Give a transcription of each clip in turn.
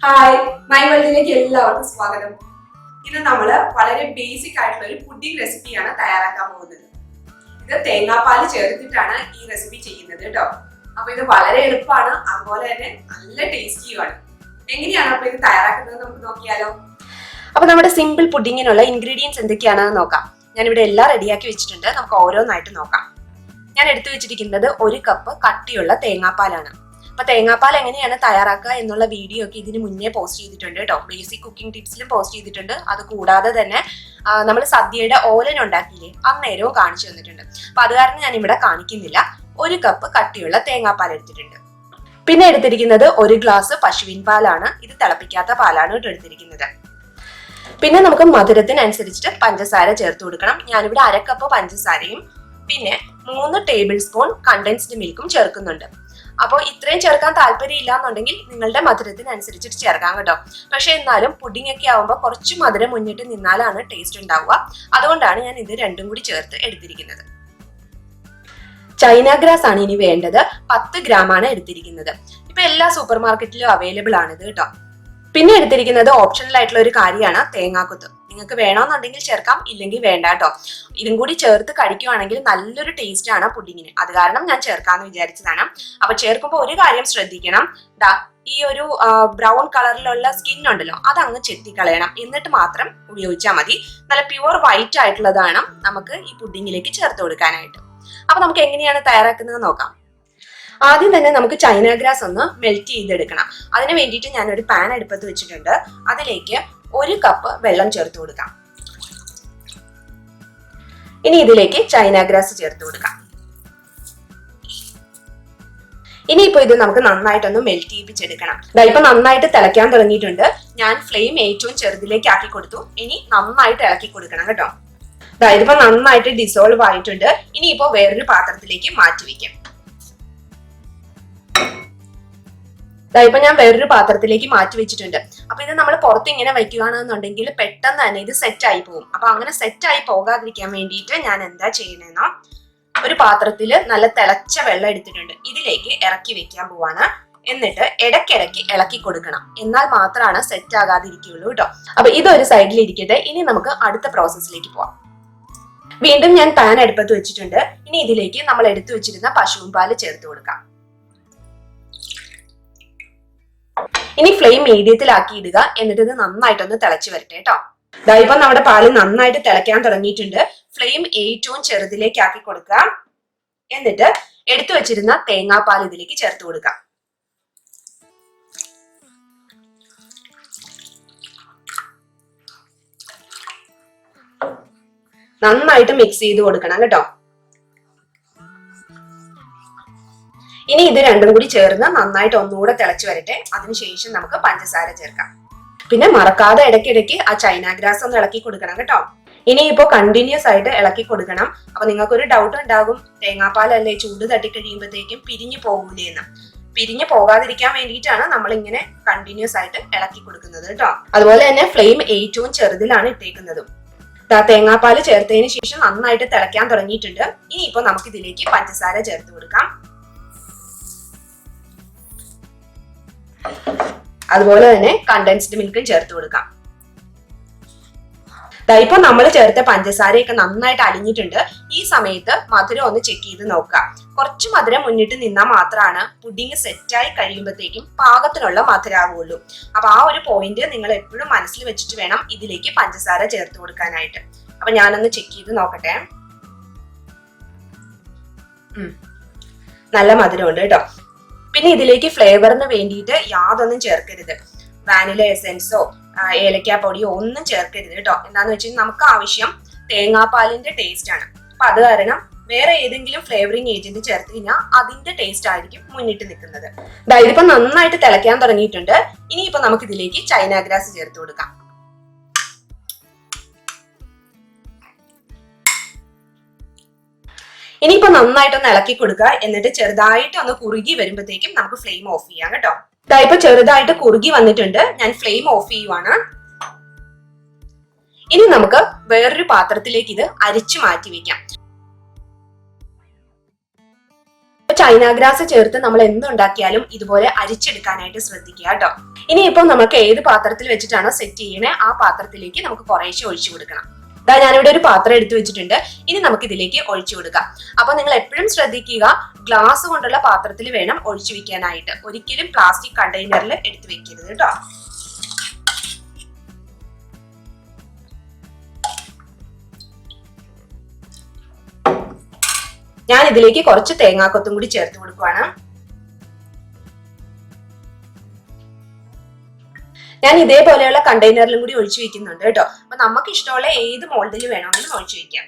Hi, my വേൾഡിലേക്ക് എല്ലാവർക്കും സ്വാഗതം. ഇന്ന് നമ്മൾ വളരെ ബേസിക് ആയിട്ടുള്ള ഒരു പുഡിംഗ് റെസിപ്പിയാണ് തയ്യാറാക്കാൻ പോകുന്നത്. ഇത് തേങ്ങാപ്പാൽ ചേർത്തിട്ടാണ് ഈ റെസിപ്പി ചെയ്യുന്നത് കേട്ടോ. അപ്പൊ ഇത് വളരെ എളുപ്പമാണ്, അതുപോലെ തന്നെ നല്ല ടേസ്റ്റിയുമാണ്. എങ്ങനെയാണ് അപ്പൊ ഇത് തയ്യാറാക്കുന്നത് നമുക്ക് നോക്കിയാലോ. അപ്പൊ നമ്മുടെ സിമ്പിൾ പുഡിങ്ങിനുള്ള ഇൻഗ്രീഡിയൻസ് എന്തൊക്കെയാണെന്ന് നോക്കാം. ഞാനിവിടെ എല്ലാം റെഡിയാക്കി വെച്ചിട്ടുണ്ട്. നമുക്ക് ഓരോന്നായിട്ട് നോക്കാം. ഞാൻ എടുത്തു വെച്ചിരിക്കുന്നത് 1 കപ്പ് കട്ടിയുള്ള തേങ്ങാപ്പാലാണ്. അപ്പൊ തേങ്ങാപ്പാൽ എങ്ങനെയാണ് തയ്യാറാക്കുക എന്നുള്ള വീഡിയോ ഒക്കെ ഇതിന് മുന്നേ പോസ്റ്റ് ചെയ്തിട്ടുണ്ട് കേട്ടോ. ബേസിക് കുക്കിംഗ് ടിപ്സിലും പോസ്റ്റ് ചെയ്തിട്ടുണ്ട്. അത് കൂടാതെ തന്നെ നമ്മൾ സദ്യയുടെ ഓലൻ ഉണ്ടാക്കിയില്ലേ, അന്നേരവും കാണിച്ചു തന്നിട്ടുണ്ട്. അപ്പൊ അത് കാരണം ഞാൻ ഇവിടെ കാണിക്കുന്നില്ല. 1 കപ്പ് കട്ടിയുള്ള തേങ്ങാപ്പാൽ എടുത്തിട്ടുണ്ട്. പിന്നെ എടുത്തിരിക്കുന്നത് 1 ഗ്ലാസ് പശുവിൻ പാലാണ്. ഇത് തിളപ്പിക്കാത്ത പാലാണ് കേട്ടോ എടുത്തിരിക്കുന്നത്. പിന്നെ നമുക്ക് മധുരത്തിനനുസരിച്ചിട്ട് പഞ്ചസാര ചേർത്ത് കൊടുക്കണം. ഞാനിവിടെ 1/2 കപ്പ് പഞ്ചസാരയും പിന്നെ 3 ടേബിൾ സ്പൂൺ കണ്ടൻസ്ഡ് മിൽക്കും ചേർക്കുന്നുണ്ട്. അപ്പോൾ ഇത്രയും ചേർക്കാൻ താല്പര്യം ഇല്ല എന്നുണ്ടെങ്കിൽ നിങ്ങളുടെ മധുരത്തിനനുസരിച്ചിട്ട് ചേർക്കാം കേട്ടോ. പക്ഷെ എന്നാലും പുഡിംഗ് ഒക്കെ ആവുമ്പോൾ കുറച്ച് മധുരം മുന്നിട്ട് നിന്നാലാണ് ടേസ്റ്റ് ഉണ്ടാവുക. അതുകൊണ്ടാണ് ഞാൻ ഇത് രണ്ടും കൂടി ചേർത്ത് എടുത്തിരിക്കുന്നത്. ചൈന ഗ്രാസ് ആണ് ഇനി വേണ്ടത്. 10 ഗ്രാമാണ് എടുത്തിരിക്കുന്നത്. ഇപ്പൊ എല്ലാ സൂപ്പർ മാർക്കറ്റിലും അവൈലബിൾ ആണ് ഇത് കേട്ടോ. പിന്നെ എടുത്തിരിക്കുന്നത് ഓപ്ഷണൽ ആയിട്ടുള്ള ഒരു കാര്യമാണ് തേങ്ങാക്കൊത്ത്. നിങ്ങൾക്ക് വേണമെന്നുണ്ടെങ്കിൽ ചേർക്കാം, ഇല്ലെങ്കിൽ വേണ്ട കേട്ടോ. ഇതും കൂടി ചേർത്ത് കഴിക്കുവാണെങ്കിൽ നല്ലൊരു ടേസ്റ്റ് ആണ് പുഡിങ്ങിന്. അത് കാരണം ഞാൻ ചേർക്കാന്ന് വിചാരിച്ചതാണ്. അപ്പൊ ചേർക്കുമ്പോൾ ഒരു കാര്യം ശ്രദ്ധിക്കണം. ഈ ഒരു ബ്രൗൺ കളറിലുള്ള സ്കിൻ ഉണ്ടല്ലോ, അതങ്ങ് ചെത്തിക്കളയണം. എന്നിട്ട് മാത്രം ഉപയോഗിച്ചാൽ മതി. നല്ല പ്യുവർ വൈറ്റ് ആയിട്ടുള്ളതാണ് നമുക്ക് ഈ പുഡിങ്ങിലേക്ക് ചേർത്ത് കൊടുക്കാനായിട്ട്. അപ്പൊ നമുക്ക് എങ്ങനെയാണ് തയ്യാറാക്കുന്നത് നോക്കാം. ആദ്യം തന്നെ നമുക്ക് ചൈന ഗ്രാസ് ഒന്ന് മെൽറ്റ് ചെയ്തെടുക്കണം. അതിന് വേണ്ടിയിട്ട് ഞാനൊരു പാൻ അടുപ്പത്ത് വെച്ചിട്ടുണ്ട്. അതിലേക്ക് 1 കപ്പ് വെള്ളം ചേർത്ത് കൊടുക്കാം. ഇനി ഇതിലേക്ക് ചൈന ഗ്രാസ് ചേർത്ത് കൊടുക്കാം. ഇനിയിപ്പോ ഇത് നമുക്ക് നന്നായിട്ടൊന്ന് മെൽറ്റ് ചെയ്യിപ്പിച്ചെടുക്കണം. ഇപ്പൊ നന്നായിട്ട് തിളയ്ക്കാൻ തുടങ്ങിയിട്ടുണ്ട്. ഞാൻ ഫ്ലെയിം ഏറ്റവും ചെറുതിലേക്ക് ആക്കി കൊടുത്തു. ഇനി നന്നായിട്ട് ഇളക്കി കൊടുക്കണം കേട്ടോ. ഇതിപ്പോ നന്നായിട്ട് ഡിസോൾവ് ആയിട്ടുണ്ട്. ഇനിയിപ്പോ വേറൊരു പാത്രത്തിലേക്ക് മാറ്റി വെക്കാം. ഇപ്പൊ ഞാൻ വേറൊരു പാത്രത്തിലേക്ക് മാറ്റി വെച്ചിട്ടുണ്ട്. അപ്പൊ ഇത് നമ്മൾ പുറത്ത് ഇങ്ങനെ വെക്കുകയാണെന്നുണ്ടെങ്കിൽ പെട്ടെന്ന് തന്നെ ഇത് സെറ്റ് ആയി പോകും. അപ്പൊ അങ്ങനെ സെറ്റ് ആയി പോകാതിരിക്കാൻ വേണ്ടിയിട്ട് ഞാൻ എന്താ ചെയ്യണെന്നോ, ഒരു പാത്രത്തിൽ നല്ല തിളച്ച വെള്ളം എടുത്തിട്ടുണ്ട്. ഇതിലേക്ക് ഇറക്കി വെക്കാൻ പോവാണ്. എന്നിട്ട് ഇടയ്ക്കിടയ്ക്ക് ഇളക്കി കൊടുക്കണം. എന്നാൽ മാത്രമാണ് സെറ്റ് ആകാതിരിക്കുള്ളൂ കേട്ടോ. അപ്പൊ ഇതൊരു സൈഡിൽ ഇരിക്കട്ടെ. ഇനി നമുക്ക് അടുത്ത പ്രോസസ്സിലേക്ക് പോവാം. വീണ്ടും ഞാൻ പാൻ അടുപ്പത്ത് വെച്ചിട്ടുണ്ട്. ഇനി ഇതിലേക്ക് നമ്മൾ എടുത്തു വെച്ചിരുന്ന പശുവിൻ പാല് ചേർത്ത് കൊടുക്കാം. ഇനി ഫ്ലെയിം മീഡിയത്തിലാക്കി ഇടുക. എന്നിട്ട് ഇത് നന്നായിട്ടൊന്ന് തിളച്ചു വരട്ടെ കേട്ടോ. ഇപ്പൊ നമ്മുടെ പാല് നന്നായിട്ട് തിളയ്ക്കാൻ തുടങ്ങിയിട്ടുണ്ട്. ഫ്ലെയിം ഏറ്റവും ചെറുതിലേക്ക് ആക്കി കൊടുക്കുക. എന്നിട്ട് എടുത്തു വെച്ചിരുന്ന തേങ്ങാപ്പാൽ ഇതിലേക്ക് ചേർത്ത് കൊടുക്കാം. നന്നായിട്ട് മിക്സ് ചെയ്ത് കൊടുക്കണം കേട്ടോ. ഇനി ഇത് രണ്ടും കൂടി ചേർന്ന് നന്നായിട്ട് ഒന്നുകൂടെ തിളച്ചു വരട്ടെ. അതിനുശേഷം നമുക്ക് പഞ്ചസാര ചേർക്കാം. പിന്നെ മറക്കാതെ ഇടയ്ക്കിടയ്ക്ക് ആ ചൈന ഗ്രാസ് ഒന്ന് ഇളക്കി കൊടുക്കണം കേട്ടോ. ഇനിയിപ്പോ കണ്ടിന്യൂസ് ആയിട്ട് ഇളക്കി കൊടുക്കണം. അപ്പൊ നിങ്ങൾക്കൊരു ഡൗട്ട് ഉണ്ടാകും, തേങ്ങാപ്പാലല്ലേ ചൂട് തട്ടി കഴിയുമ്പോഴത്തേക്കും പിരിഞ്ഞു പോകൂലേന്ന്. പിരിഞ്ഞു പോകാതിരിക്കാൻ വേണ്ടിയിട്ടാണ് നമ്മൾ ഇങ്ങനെ കണ്ടിന്യൂസ് ആയിട്ട് ഇളക്കി കൊടുക്കുന്നത് കേട്ടോ. അതുപോലെ തന്നെ ഫ്ലെയിം ഏറ്റവും ചെറുതിലാണ് ഇട്ടേക്കുന്നതും. തേങ്ങാപ്പാല് ചേർത്തതിന് ശേഷം നന്നായിട്ട് തിളയ്ക്കാൻ തുടങ്ങിയിട്ടുണ്ട്. ഇനിയിപ്പോ നമുക്ക് ഇതിലേക്ക് പഞ്ചസാര ചേർത്ത് കൊടുക്കാം. അതുപോലെ തന്നെ കണ്ടൻസ്ഡ് മിൽക്കും ചേർത്ത് കൊടുക്കാം. ഇപ്പൊ നമ്മൾ ചേർത്ത പഞ്ചസാരയൊക്കെ നന്നായിട്ട് അലിഞ്ഞിട്ടുണ്ട്. ഈ സമയത്ത് മധുരം ഒന്ന് ചെക്ക് ചെയ്ത് നോക്കുക. കുറച്ച് മധുരം മുന്നിട്ട് നിന്നാൽ മാത്രമാണ് പുഡിങ് സെറ്റായി കഴിയുമ്പോഴത്തേക്കും പാകത്തിനുള്ള മധുരമാവുള്ളൂ. അപ്പൊ ആ ഒരു പോയിന്റ് നിങ്ങൾ എപ്പോഴും മനസ്സിൽ വെച്ചിട്ട് വേണം ഇതിലേക്ക് പഞ്ചസാര ചേർത്ത് കൊടുക്കാനായിട്ട്. അപ്പൊ ഞാനൊന്ന് ചെക്ക് ചെയ്ത് നോക്കട്ടെ. നല്ല മധുരമുണ്ട് കേട്ടോ. പിന്നെ ഇതിലേക്ക് ഫ്ലേവറിന് വേണ്ടിയിട്ട് യാതൊന്നും ചേർക്കരുത്. വാനില എസെൻസോ ഏലക്കാപ്പൊടിയോ ഒന്നും ചേർക്കരുത് കേട്ടോ. എന്താന്ന് വെച്ചാൽ നമുക്ക് ആവശ്യം തേങ്ങാപ്പാലിന്റെ ടേസ്റ്റ് ആണ്. അപ്പൊ അത് കാരണം വേറെ ഏതെങ്കിലും ഫ്ലേവറിങ് ഏജന്റ് ചേർത്ത് കഴിഞ്ഞാൽ അതിന്റെ ടേസ്റ്റ് ആയിരിക്കും മുന്നിട്ട് നിൽക്കുന്നത്. ഇതിപ്പോ നന്നായിട്ട് തിളയ്ക്കാൻ തുടങ്ങിയിട്ടുണ്ട്. ഇനിയിപ്പോ നമുക്ക് ഇതിലേക്ക് ചൈന ഗ്രാസ് ചേർത്ത് കൊടുക്കാം. ഇനിയിപ്പോ നന്നായിട്ടൊന്ന് ഇളക്കി കൊടുക്കുക. എന്നിട്ട് ചെറുതായിട്ട് ഒന്ന് കുറുകി വരുമ്പോഴത്തേക്കും നമുക്ക് ഫ്ലെയിം ഓഫ് ചെയ്യാം കേട്ടോ. ഇപ്പൊ ചെറുതായിട്ട് കുറുകി വന്നിട്ടുണ്ട്. ഞാൻ ഫ്ലെയിം ഓഫ് ചെയ്യുവാണ്. ഇനി നമുക്ക് വേറൊരു പാത്രത്തിലേക്ക് ഇത് അരിച്ചു മാറ്റി വെക്കാം. ചൈന ഗ്രാസ് ചേർത്ത് നമ്മൾ എന്തുണ്ടാക്കിയാലും ഇതുപോലെ അരിച്ചെടുക്കാനായിട്ട് ശ്രദ്ധിക്കുക കേട്ടോ. ഇനിയിപ്പോൾ നമുക്ക് ഏത് പാത്രത്തിൽ വെച്ചിട്ടാണോ സെറ്റ് ചെയ്യണേ ആ പാത്രത്തിലേക്ക് നമുക്ക് കുറേശ്ശെ ഒഴിച്ചു കൊടുക്കണം. ഞാനിവിടെ ഒരു പാത്രം എടുത്തു വെച്ചിട്ടുണ്ട്. ഇനി നമുക്ക് ഇതിലേക്ക് ഒഴിച്ചു കൊടുക്കാം. അപ്പൊ നിങ്ങൾ എപ്പോഴും ശ്രദ്ധിക്കുക, ഗ്ലാസ് കൊണ്ടുള്ള പാത്രത്തിൽ വേണം ഒഴിച്ചു വെക്കാനായിട്ട്. ഒരിക്കലും പ്ലാസ്റ്റിക് കണ്ടെയ്നറിൽ എടുത്തു വെക്കരുത് കേട്ടോ. ഞാൻ ഇതിലേക്ക് കുറച്ച് തേങ്ങാക്കൊത്തും കൂടി ചേർത്ത് കൊടുക്കുവാണ്. ഞാൻ ഇതേപോലെയുള്ള കണ്ടെയ്നറിലും കൂടി ഒഴിച്ചു വെക്കുന്നുണ്ട് കേട്ടോ. അപ്പൊ നമുക്ക് ഇഷ്ടമുള്ള ഏത് മോൾഡിൽ വേണമെങ്കിലും ഒഴിച്ചു വെക്കാം.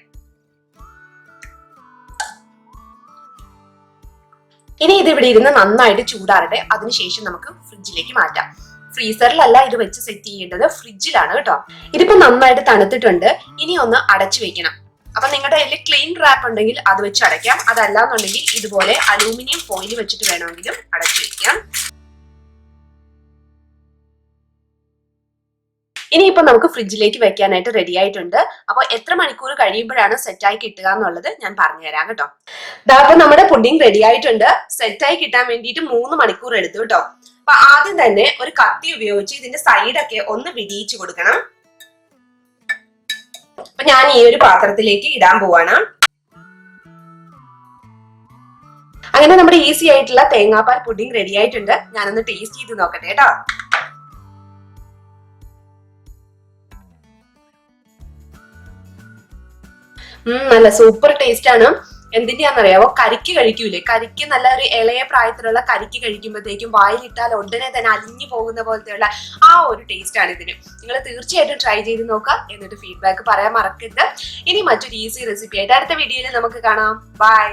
ഇനി ഇത് ഇവിടെ ഇരുന്ന് നന്നായിട്ട് ചൂടാറട്ടെ. അതിനുശേഷം നമുക്ക് ഫ്രിഡ്ജിലേക്ക് മാറ്റാം. ഫ്രീസറിലല്ല ഇത് വെച്ച് സെറ്റ് ചെയ്യേണ്ടത്, ഫ്രിഡ്ജിലാണ് കേട്ടോ. ഇതിപ്പോ നന്നായിട്ട് തണുത്തിട്ടുണ്ട്. ഇനി ഒന്ന് അടച്ചു വെക്കണം. അപ്പൊ നിങ്ങളുടെ കയ്യിൽ ക്ലീൻ റാപ്പ് ഉണ്ടെങ്കിൽ അത് വെച്ച് അടയ്ക്കാം. അതല്ലാന്നുണ്ടെങ്കിൽ ഇതുപോലെ അലൂമിനിയം ഫോയിൽ വെച്ചിട്ട് വേണമെങ്കിലും അടച്ചു വെക്കാം. ഇനിയിപ്പോ നമുക്ക് ഫ്രിഡ്ജിലേക്ക് വെക്കാനായിട്ട് റെഡി ആയിട്ടുണ്ട്. അപ്പൊ എത്ര മണിക്കൂർ കഴിയുമ്പോഴാണ് സെറ്റായി കിട്ടുക എന്നുള്ളത് ഞാൻ പറഞ്ഞുതരാം കേട്ടോ. അപ്പൊ നമ്മുടെ പുഡിംഗ് റെഡി ആയിട്ടുണ്ട്. സെറ്റായി കിട്ടാൻ വേണ്ടിയിട്ട് 3 മണിക്കൂർ എടുത്തു കേട്ടോ. അപ്പൊ ആദ്യം തന്നെ ഒരു കത്തി ഉപയോഗിച്ച് ഇതിന്റെ സൈഡൊക്കെ ഒന്ന് വിടിയിച്ചു കൊടുക്കണം. അപ്പൊ ഞാൻ ഈ ഒരു പാത്രത്തിലേക്ക് ഇടാൻ പോവാണ്. അങ്ങനെ നമ്മുടെ ഈസി ആയിട്ടുള്ള തേങ്ങാപ്പാൽ പുഡിംഗ് റെഡി ആയിട്ടുണ്ട്. ഞാനൊന്ന് ടേസ്റ്റ് ചെയ്ത് നോക്കട്ടെ കേട്ടോ. നല്ല സൂപ്പർ ടേസ്റ്റ് ആണ്. എന്തിന്റെയാണെന്നറിയാവോ? കരിക്ക് കഴിക്കൂലേ, കരിക്ക് നല്ല ഒരു ഇളയ പ്രായത്തിലുള്ള കരിക്ക് കഴിക്കുമ്പോഴത്തേക്കും വായിലിട്ടാൽ ഉടനെ തന്നെ അലിഞ്ഞു പോകുന്ന പോലത്തെയുള്ള ആ ഒരു ടേസ്റ്റ് ആണ് ഇതിന്. നിങ്ങൾ തീർച്ചയായിട്ടും ട്രൈ ചെയ്ത് നോക്കുക. എന്നിട്ട് ഫീഡ്ബാക്ക് പറയാൻ മറക്കരുത്. ഇനി മറ്റൊരു ഈസി റെസിപ്പി ആയിട്ട് അടുത്ത വീഡിയോയിൽ നമുക്ക് കാണാം. ബൈ.